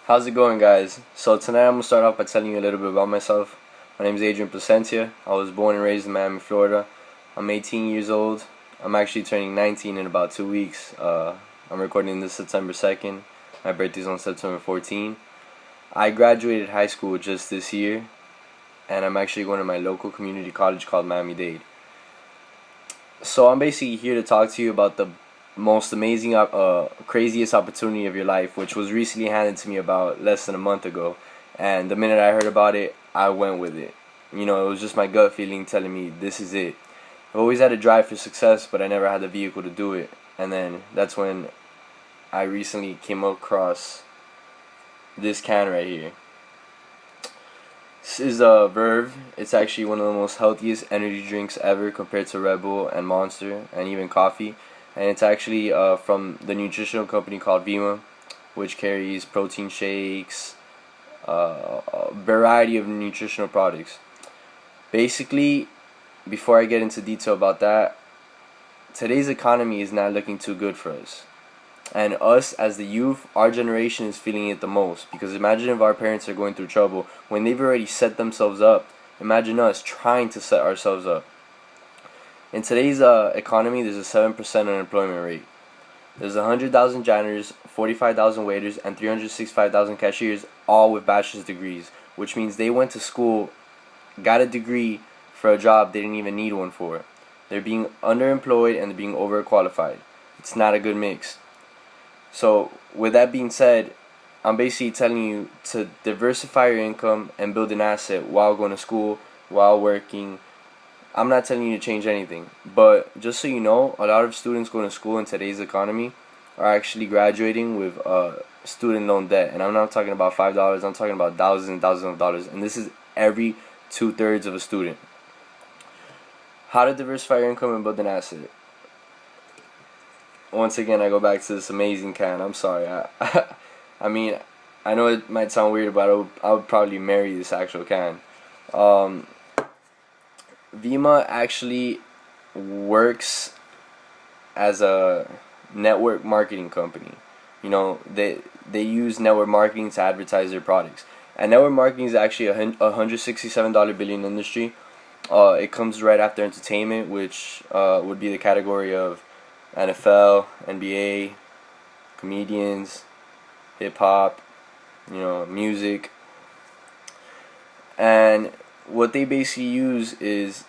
How's it going, guys? So tonight I'm gonna start off by telling you a little bit about myself. My name is Adrian Placentia. I was born and raised in Miami, Florida. I'm 18 years old. I'm actually turning 19 in about 2 weeks. I'm recording this September 2nd. My birthday's on September 14th. I graduated high school just this year, and I'm actually going to my local community college called Miami-Dade. So I'm basically here to talk to you about the most amazing, craziest opportunity of your life, which was recently handed to me about less than a month ago. And the minute I heard about it, I went with it. It was just my gut feeling telling me this is it. I've always had a drive for success, but I never had the vehicle to do it. And then that's when I recently came across this can right here. This is Verve. It's actually one of the most healthiest energy drinks ever compared to Red Bull and Monster and even coffee. And it's actually from the nutritional company called Vemma, which carries protein shakes, a variety of nutritional products. Basically, before I get into detail about that, today's economy is not looking too good for us. And us as the youth, our generation is feeling it the most. Because imagine if our parents are going through trouble when they've already set themselves up. Imagine us trying to set ourselves up. In today's economy, there's a 7% unemployment rate. There's 100,000 janitors, 45,000 waiters, and 365,000 cashiers, all with bachelor's degrees, which means they went to school, got a degree for a job they didn't even need one for. They're being underemployed and they're being overqualified. It's not a good mix. So, with that being said, I'm basically telling you to diversify your income and build an asset while going to school, while working. I'm not telling you to change anything, but just so you know, a lot of students going to school in today's economy are actually graduating with student loan debt. And I'm not talking about $5, I'm talking about thousands and thousands of dollars. And this is every 2/3 of a student. How to diversify your income and build an asset. Once again, I go back to this amazing can. I'm sorry. I mean, I know it might sound weird, but I would probably marry this actual can. Vemma actually works as a network marketing company. They use network marketing to advertise their products. And network marketing is actually a $167 billion industry. It comes right after entertainment, which would be the category of NFL, NBA, comedians, hip hop, music. And what they basically use is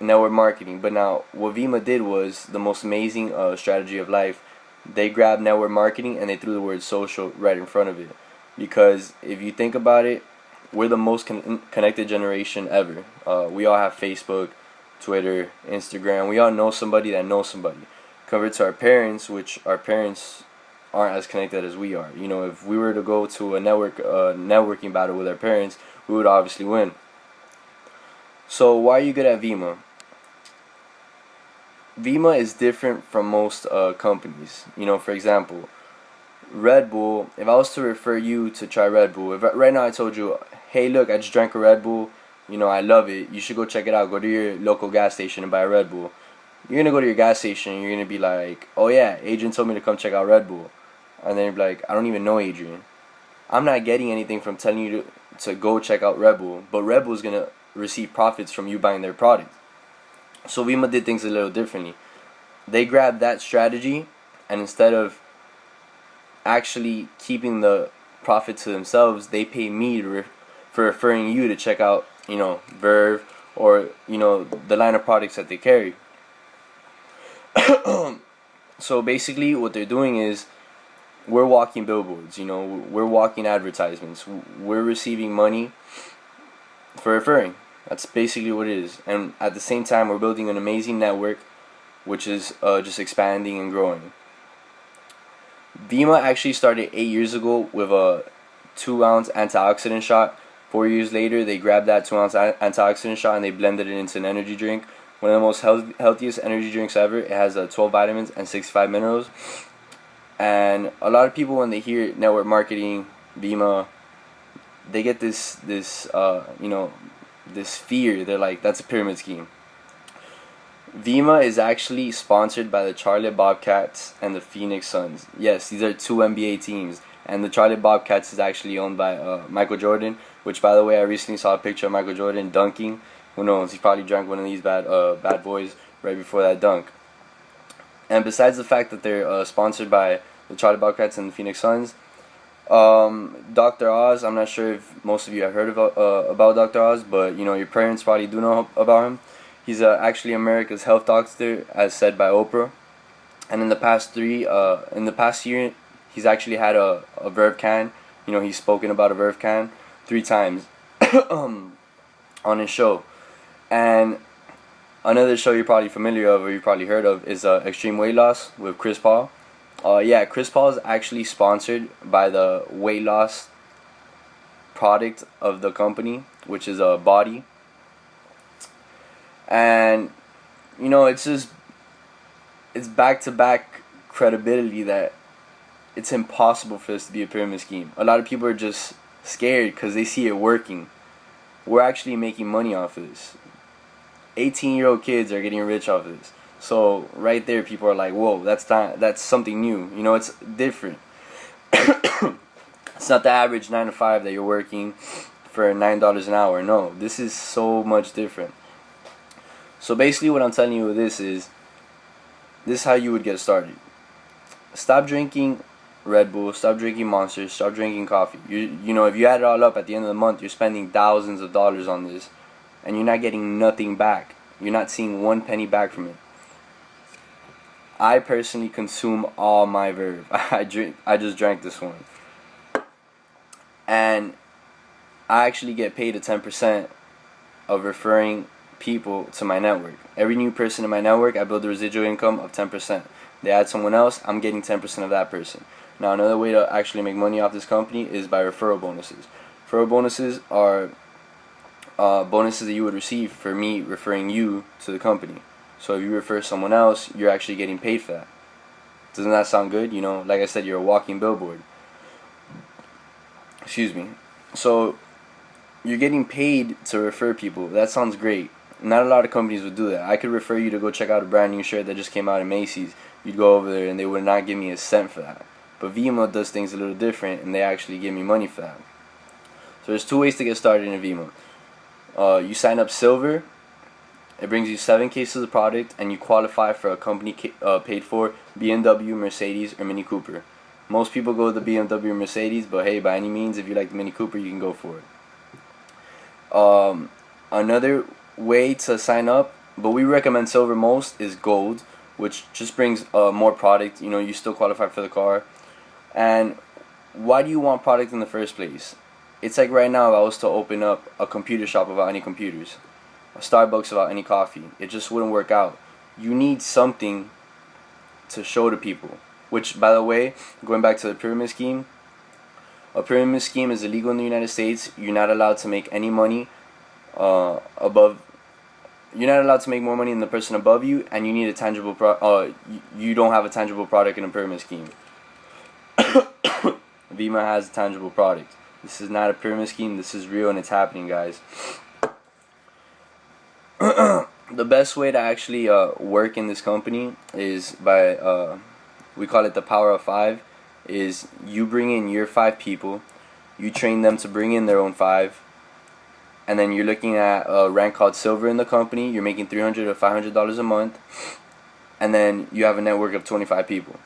network marketing. But now, what Vemma did was the most amazing strategy of life. They grabbed network marketing and they threw the word social right in front of it. Because if you think about it, we're the most connected generation ever. We all have Facebook, Twitter, Instagram. We all know somebody that knows somebody. Compared to our parents, which our parents aren't as connected as we are. If we were to go to a networking battle with our parents, we would obviously win. So why are you good at Vemma? Vemma is different from most companies. For example, Red Bull. If I was to refer you to try Red Bull, if right now I told you, hey, look, I just drank a Red Bull. I love it. You should go check it out. Go to your local gas station and buy a Red Bull. You're gonna go to your gas station and you're gonna be like, oh yeah, Adrian told me to come check out Red Bull. And then you're like, I don't even know Adrian. I'm not getting anything from telling you to go check out Red Bull, but Red Bull is gonna receive profits from you buying their product. So Vemma did things a little differently. They grabbed that strategy, and instead of actually keeping the profit to themselves, they pay me for referring you to check out, Verve or the line of products that they carry. So basically, what they're doing is we're walking billboards. We're walking advertisements. We're receiving money for referring. That's basically what it is. And at the same time, we're building an amazing network, which is just expanding and growing. Vemma actually started 8 years ago with a 2-ounce antioxidant shot. 4 years later, they grabbed that 2-ounce antioxidant shot and they blended it into an energy drink. One of the most healthiest energy drinks ever. It has 12 vitamins and 65 minerals. And a lot of people, when they hear network marketing, Vemma, they get this fear. They're like, that's a pyramid scheme. Vemma is actually sponsored by the Charlotte Bobcats and the Phoenix Suns. Yes, these are two NBA teams. And the Charlotte Bobcats is actually owned by Michael Jordan, which, by the way, I recently saw a picture of Michael Jordan dunking. Who knows? He probably drank one of these bad boys right before that dunk. And besides the fact that they're sponsored by the Charlotte Bobcats and the Phoenix Suns, Dr. Oz, I'm not sure if most of you have heard about Dr. Oz, but you know, your parents probably do know about him. He's actually America's health doctor, as said by Oprah. And in the past year, he's actually had a Verve can. You know, he's spoken about a Verve can 3 times on his show. And another show you're probably familiar of, or you probably heard of, is Extreme Weight Loss with Chris Paul. Yeah, Chris Paul is actually sponsored by the weight loss product of the company, which is a Body. And you know, it's back-to-back credibility that it's impossible for this to be a pyramid scheme. A lot of people are just scared because they see it working. We're actually making money off of this. 18-year-old kids are getting rich off of this. So right there, people are like, "Whoa, that's something new." You know, it's different. It's not the average 9 to 5 that you're working for $9 an hour. No, this is so much different. So basically, what I'm telling you with this is how you would get started. Stop drinking Red Bull, stop drinking Monster, stop drinking coffee. You know, if you add it all up at the end of the month, you're spending thousands of dollars on this, and you're not getting nothing back. You're not seeing 1 penny back from it. I personally consume all my Verve. I just drank this one, and I actually get paid a 10% of referring people to my network. Every new person in my network, I build a residual income of 10%. They add someone else, I'm getting 10% of that person. Now, another way to actually make money off this company is by referral bonuses. Referral bonuses are bonuses that you would receive for me referring you to the company. So if you refer someone else, you're actually getting paid for that. Doesn't that sound good? You know, like I said, you're a walking billboard. Excuse me. So you're getting paid to refer people. That sounds great. Not a lot of companies would do that. I could refer you to go check out a brand new shirt that just came out at Macy's. You'd go over there and they would not give me a cent for that. But Vimo does things a little different, and they actually give me money for that. So there's 2 ways to get started in Vimo. You sign up Silver. It brings you 7 cases of product, and you qualify for a company paid for BMW, Mercedes, or Mini Cooper. Most people go with the BMW or Mercedes, but hey, by any means, if you like the Mini Cooper, you can go for it. Another way to sign up, but we recommend Silver most, is Gold, which just brings more product. You know, you still qualify for the car. And why do you want product in the first place? It's like right now, if I was to open up a computer shop without any computers, a Starbucks without any coffee, it just wouldn't work out. You need something to show to people. Which, by the way, going back to the pyramid scheme, a pyramid scheme is illegal in the United States. You're not allowed to make any money above. You're not allowed to make more money than the person above you, and you need a tangible you don't have a tangible product in a pyramid scheme. Vimo has a tangible product. This is not a pyramid scheme. This is real, and it's happening, guys. The best way to actually work in this company is by we call it the power of 5. Is you bring in your 5 people, you train them to bring in their own 5, and then you're looking at a rank called Silver in the company. You're making $300 to $500 a month, and then you have a network of 25 people.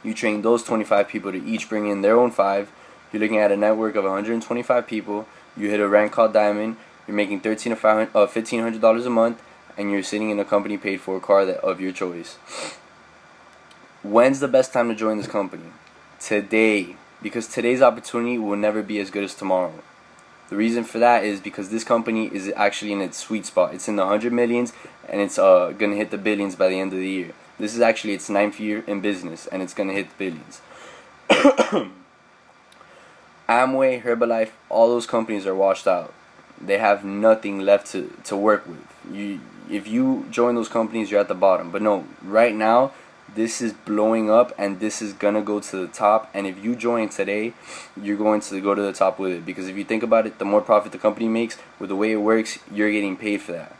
You train those 25 people to each bring in their own 5. You're looking at a network of 125 people. You hit a rank called Diamond. You're making $1,500 a month, and you're sitting in a company paid for car of your choice. When's the best time to join this company? Today, because today's opportunity will never be as good as tomorrow. The reason for that is because this company is actually in its sweet spot. It's in the 100 millions, and it's gonna hit the billions by the end of the year. This is actually its 9th year in business, and it's gonna hit the billions. Amway, Herbalife, all those companies are washed out. They have nothing left to work with. If you join those companies, you're at the bottom. But no, right now, this is blowing up, and this is gonna go to the top. And if you join today, you're going to go to the top with it. Because if you think about it, the more profit the company makes, with the way it works, you're getting paid for that.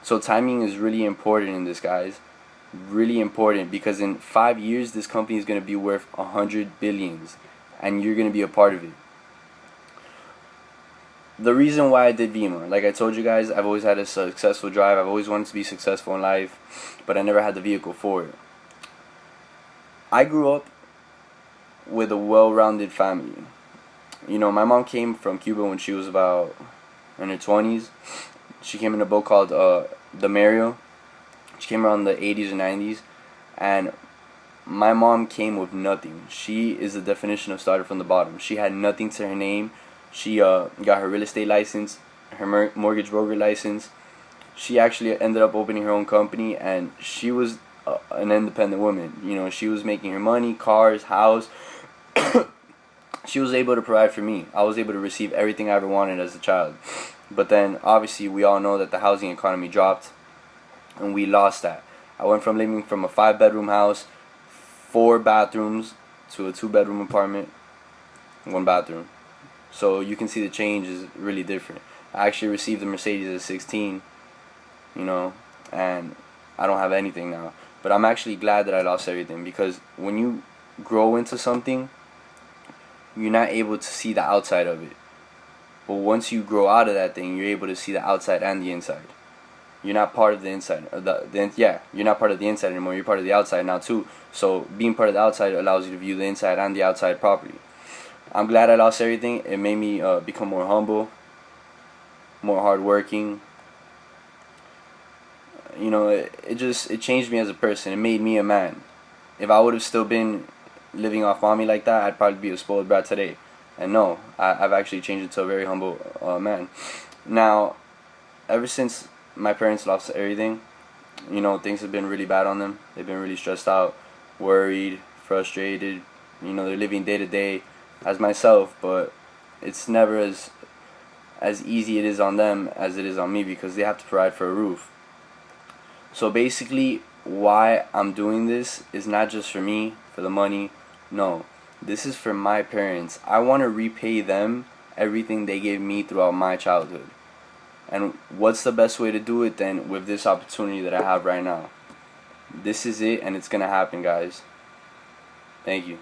So timing is really important in this, guys. Really important, because in 5 years, this company is gonna be worth 100 billions. and you're going to be a part of it. The reason why I did Vima, like I told you guys, I've always had a successful drive. I've always wanted to be successful in life, but I never had the vehicle for it. I grew up with a well-rounded family. You know, my mom came from Cuba when she was about in her 20s. She came in a boat called the Mario. She came around the 80s or 90s, and my mom came with nothing. She is the definition of started from the bottom. She had nothing to her name. She got her real estate license, her mortgage broker license. She actually ended up opening her own company, and she was an independent woman. You know, she was making her money, cars, house. She was able to provide for me. I was able to receive everything I ever wanted as a child. But then, obviously, we all know that the housing economy dropped, and we lost that. I went from living from a 5-bedroom house, 4 bathrooms, to a 2-bedroom apartment, 1 bathroom. So you can see the change is really different. I actually received a Mercedes at 16, you know, and I don't have anything now. But I'm actually glad that I lost everything, because when you grow into something, you're not able to see the outside of it. But once you grow out of that thing, you're able to see the outside and the inside. You're not part of the inside. You're not part of the inside anymore. You're part of the outside now too. So being part of the outside allows you to view the inside and the outside properly. I'm glad I lost everything. It made me become more humble, more hardworking. You know, it changed me as a person. It made me a man. If I would have still been living off mommy like that, I'd probably be a spoiled brat today. And no, I've actually changed into a very humble man. Now, ever since my parents lost everything, you know, things have been really bad on them. They've been really stressed out, worried, frustrated. You know, they're living day to day as myself, but it's never as easy it is on them as it is on me, because they have to provide for a roof. So basically, why I'm doing this is not just for me, for the money. No, this is for my parents. I want to repay them everything they gave me throughout my childhood. And what's the best way to do it than with this opportunity that I have right now? This is it, and it's going to happen, guys. Thank you.